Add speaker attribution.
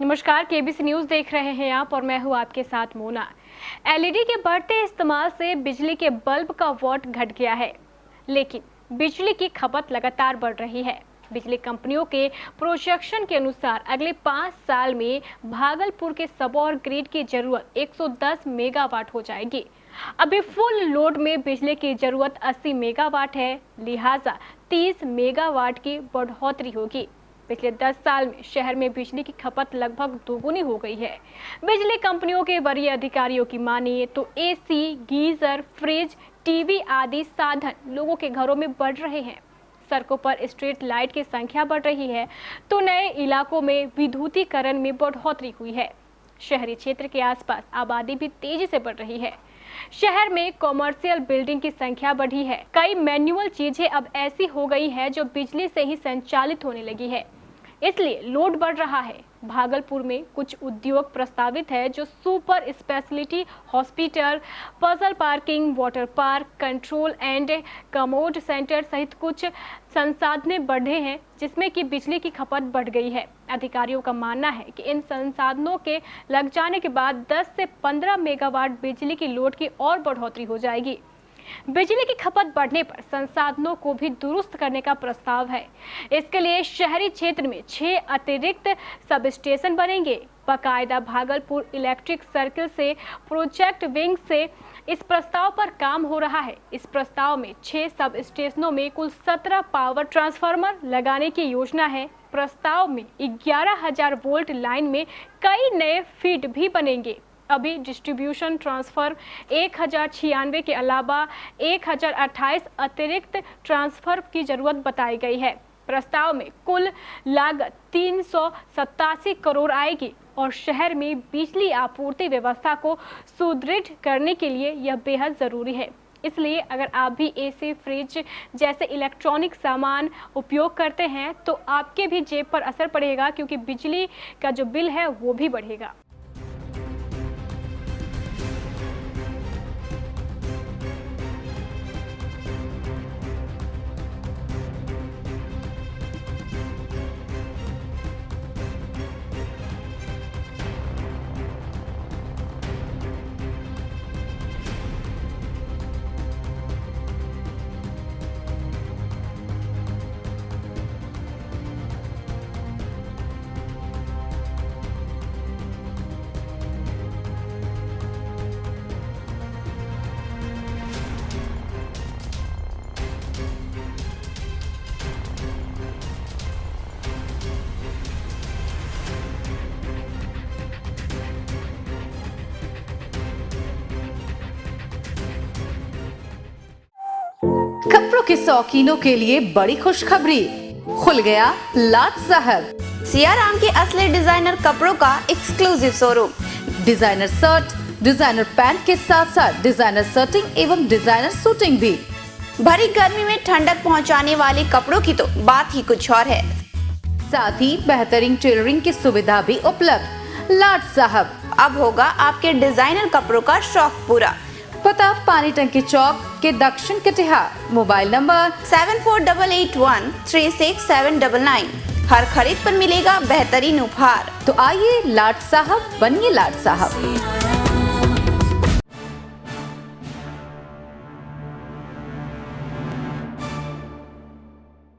Speaker 1: नमस्कार, KBC news देख रहे हैं आप और मैं हूं आपके साथ मोना। एलईडी के बढ़ते इस्तेमाल से बिजली के बल्ब का वॉट घट गया है, लेकिन बिजली की खपत लगातार बढ़ रही है। बिजली कंपनियों के प्रोजेक्शन के अनुसार अगले 5 साल में भागलपुर के सबौर ग्रिड की जरूरत 110 मेगावाट हो जाएगी। अभी फुल लोड में बिजली की जरूरत 80 मेगावाट है, लिहाजा 30 मेगावाट की बढ़ोतरी होगी। पिछले 10 साल में शहर में बिजली की खपत लगभग दोगुनी हो गई है। बिजली कंपनियों के वरीय अधिकारियों की मानिए तो एसी, गीजर, फ्रिज, टीवी आदि साधन लोगों के घरों में बढ़ रहे हैं। सड़कों पर स्ट्रीट लाइट की संख्या बढ़ रही है तो नए इलाकों में विद्युतीकरण में बढ़ोतरी हुई है। शहरी क्षेत्र के आसपास आबादी भी तेजी से बढ़ रही है। शहर में कॉमर्शियल बिल्डिंग की संख्या बढ़ी है। कई मैनुअल चीजें अब ऐसी हो गई है जो बिजली से ही संचालित होने लगी है, इसलिए लोड बढ़ रहा है। भागलपुर में कुछ उद्योग प्रस्तावित है जो super speciality hospital, puzzle parking, water park, control and commode centre सहित कुछ संसाधन बढ़े हैं, जिसमें कि बिजली की खपत बढ़ गई है। अधिकारियों का मानना है कि इन संसाधनों के लग जाने के बाद 10 से 15 मेगावाट बिजली की लोड की और बढ़ोतरी हो जाएगी। बिजली की खपत बढ़ने पर संसाधनों को भी दुरुस्त करने का प्रस्ताव है। इसके लिए शहरी क्षेत्र में 6 अतिरिक्त सब स्टेशन बनेंगे। बाकायदा भागलपुर इलेक्ट्रिक सर्किल से प्रोजेक्ट विंग से इस प्रस्ताव पर काम हो रहा है। इस प्रस्ताव में 6 सब स्टेशनों में कुल 17 पावर ट्रांसफार्मर लगाने की योजना है। प्रस्ताव में 11,000 वोल्ट लाइन में कई नए फीड भी बनेंगे। अभी डिस्ट्रीब्यूशन ट्रांसफर 1096 के अलावा 1028 अतिरिक्त ट्रांसफर की जरूरत बताई गई है। प्रस्ताव में कुल लागत 387 करोड़ आएगी और शहर में बिजली आपूर्ति व्यवस्था को सुदृढ़ करने के लिए यह बेहद जरूरी है। इसलिए अगर आप भी एसी, फ्रिज जैसे इलेक्ट्रॉनिक सामान उपयोग करते हैं तो आपके भी जेब पर असर पड़ेगा, क्योंकि बिजली का जो बिल है वो भी बढ़ेगा।
Speaker 2: कपड़ों के शौकीनों के लिए बड़ी खुशखबरी, खुल गया लाट साहब
Speaker 3: सियाराम के असली डिजाइनर कपड़ों का exclusive showroom.
Speaker 2: Designer shirt, designer pant के साथ साथ डिजाइनर शर्टिंग एवं डिजाइनर सूटिंग भी।
Speaker 3: भरी गर्मी में ठंडक पहुंचाने वाले कपड़ों की तो बात ही कुछ और है।
Speaker 2: साथ ही बेहतरीन टेलरिंग की सुविधा भी उपलब्ध। लाट साहब
Speaker 3: अब होगा आपके डिजाइनर कपड़ों का शौक पूरा।
Speaker 2: पता पानी टंकी चौक के दक्षिण कटिहार। Mobile number
Speaker 3: 7481 36799। हर खरीद पर मिलेगा बेहतरीन उपहार।
Speaker 2: तो आइए लाट साहब बनिए लाट साहब।